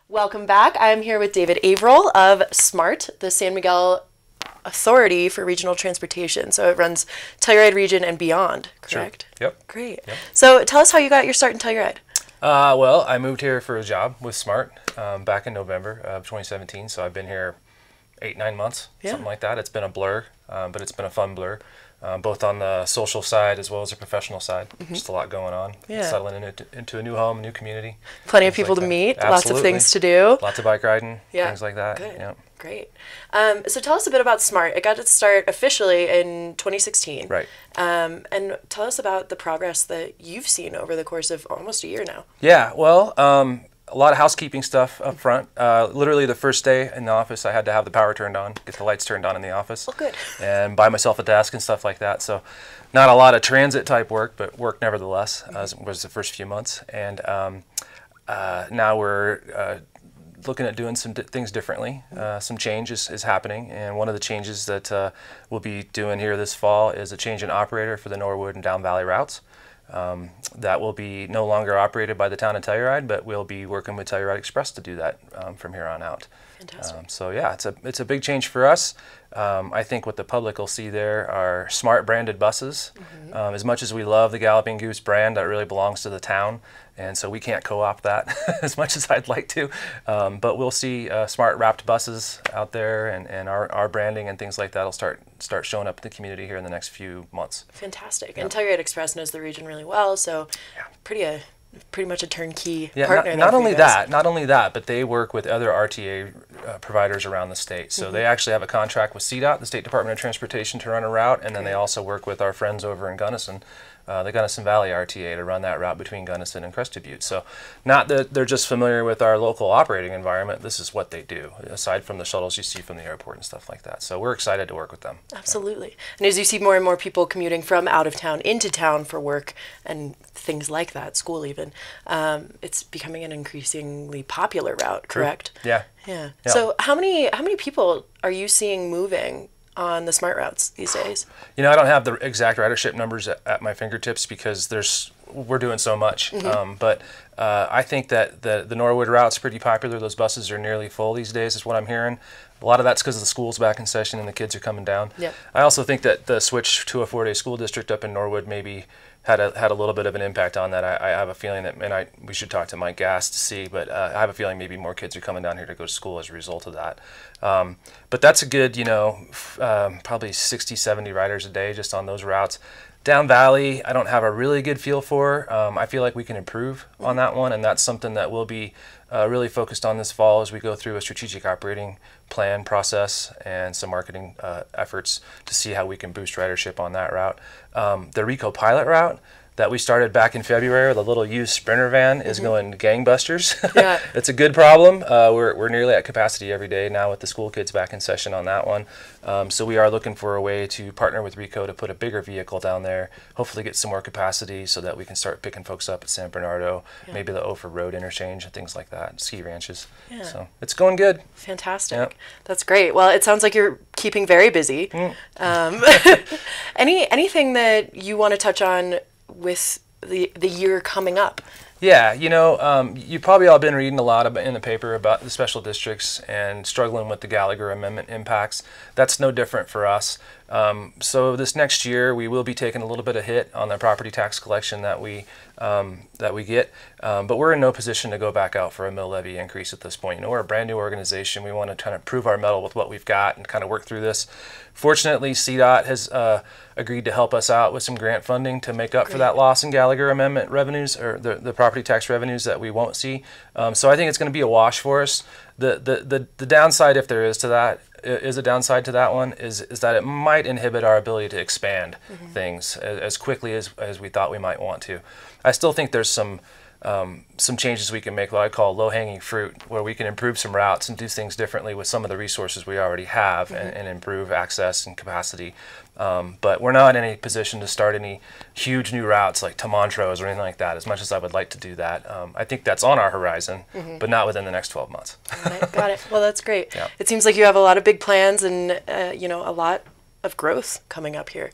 Welcome back. I'm here with David Averill of SMART, the San Miguel Authority for Regional Transportation. So it runs Telluride region and beyond, correct? Sure. Yep. Great. Yep. So tell us how you got your start in Telluride. Well, I moved here for a job with SMART back in November of 2017. So I've been here 8-9 months, something like that. It's been a blur, but it's been a fun blur, both on the social side as well as the professional side. Just a lot going on. Settling into a new home, a new community. Plenty of people to meet, lots of things to do. Lots of bike riding, things like that. Good. Yeah. Great. So tell us a bit about SMART. It got its start officially in 2016. Right. And tell us about the progress that you've seen over the course of almost a year now. Yeah, well, a lot of housekeeping stuff up front. Literally the first day in the office, I had to have the power turned on, get the lights turned on in the office. Oh, good. And buy myself a desk and stuff like that. So not a lot of transit type work, but work nevertheless, was the first few months. And now we're looking at doing some things differently. Some change is happening, and one of the changes that we'll be doing here this fall is a change in operator for the Norwood and Down Valley routes. That will be no longer operated by the town of Telluride, but we'll be working with Telluride Express to do that from here on out. Fantastic. So yeah, it's a big change for us. I think what the public will see there are SMART branded buses. As much as we love the Galloping Goose brand, that really belongs to the town, and so we can't co-opt that as much as I'd like to. But we'll see SMART wrapped buses out there, and our branding and things like that will start showing up in the community here in the next few months. Fantastic. And Telluride Express knows the region really well, so pretty much a turnkey partner. Not not only that, but they work with other RTA providers around the state. So they actually have a contract with CDOT, the State Department of Transportation, to run a route, and then they also work with our friends over in Gunnison, the Gunnison Valley RTA, to run that route between Gunnison and Crested Butte. So not that they're just familiar with our local operating environment, this is what they do, aside from the shuttles you see from the airport and stuff like that. So we're excited to work with them. Absolutely. And as you see more and more people commuting from out of town into town for work and things like that, school even, it's becoming an increasingly popular route, correct? Yeah. Yeah. So how many people are you seeing moving on the SMART routes these days? You know, I don't have the exact ridership numbers at my fingertips because we're doing so much. But I think that the Norwood route's pretty popular. Those buses are nearly full these days, is what I'm hearing. A lot of that's because the school's back in session and the kids are coming down. I also think that the switch to a 4-day school district up in Norwood maybe had a little bit of an impact on that. I have a feeling that, and we should talk to Mike Gass to see, but I have a feeling maybe more kids are coming down here to go to school as a result of that. But that's a good, probably 60, 70 riders a day just on those routes. Down Valley, I don't have a really good feel for. I feel like we can improve on that one, and that's something that we'll be really focused on this fall as we go through a strategic operating plan process and some marketing efforts to see how we can boost ridership on that route. The Rico pilot route that we started back in February, the little used Sprinter van, is going gangbusters. It's a good problem. We're nearly at capacity every day now with the school kids back in session on that one. So we are looking for a way to partner with Rico to put a bigger vehicle down there, hopefully get some more capacity so that we can start picking folks up at San Bernardo, maybe the Ophir Road interchange and things like that, ski ranches. So it's going good. Fantastic. That's great. Well, it sounds like you're keeping very busy. Anything that you want to touch on with the year coming up? Yeah, you've probably all been reading a lot in the paper about the special districts and struggling with the Gallagher Amendment impacts. That's no different for us. So this next year we will be taking a little bit of hit on the property tax collection that we get, but we're in no position to go back out for a mill levy increase at this point. We're a brand new organization. We want to kind of prove our mettle with what we've got and kind of work through this. Fortunately, CDOT has agreed to help us out with some grant funding to make up for that loss in Gallagher Amendment revenues, or the property tax revenues that we won't see. So I think it's going to be a wash for us. The downside, if there is a downside to that one, is that it might inhibit our ability to expand things as quickly as we thought we might want to. I still think there's some changes we can make, what I call low-hanging fruit, where we can improve some routes and do things differently with some of the resources we already have and improve access and capacity. But we're not in any position to start any huge new routes like to Montrose or anything like that, as much as I would like to do that. I think that's on our horizon, but not within the next 12 months. Got it. Well, that's great. It seems like you have a lot of big plans and a lot of growth coming up here.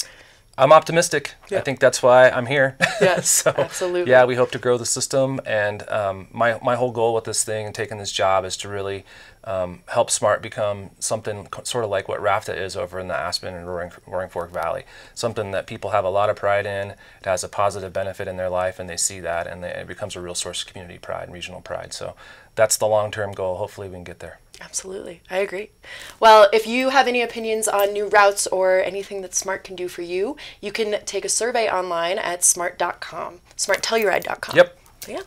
I'm optimistic. Yeah. I think that's why I'm here. Yes, So, absolutely. yeah, we hope to grow the system, and my whole goal with this thing and taking this job is to really help SMART become something sort of like what RAFTA is over in the Aspen and Roaring Fork Valley. Something that people have a lot of pride in. It has a positive benefit in their life, and they see that, and it becomes a real source of community pride and regional pride. So that's the long-term goal. Hopefully we can get there. Absolutely. I agree. Well, if you have any opinions on new routes or anything that SMART can do for you, you can take a survey online at smart.com, smarttelluride.com. Yep. So, yeah.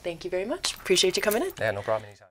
Thank you very much. Appreciate you coming in. Yeah, no problem. Anytime.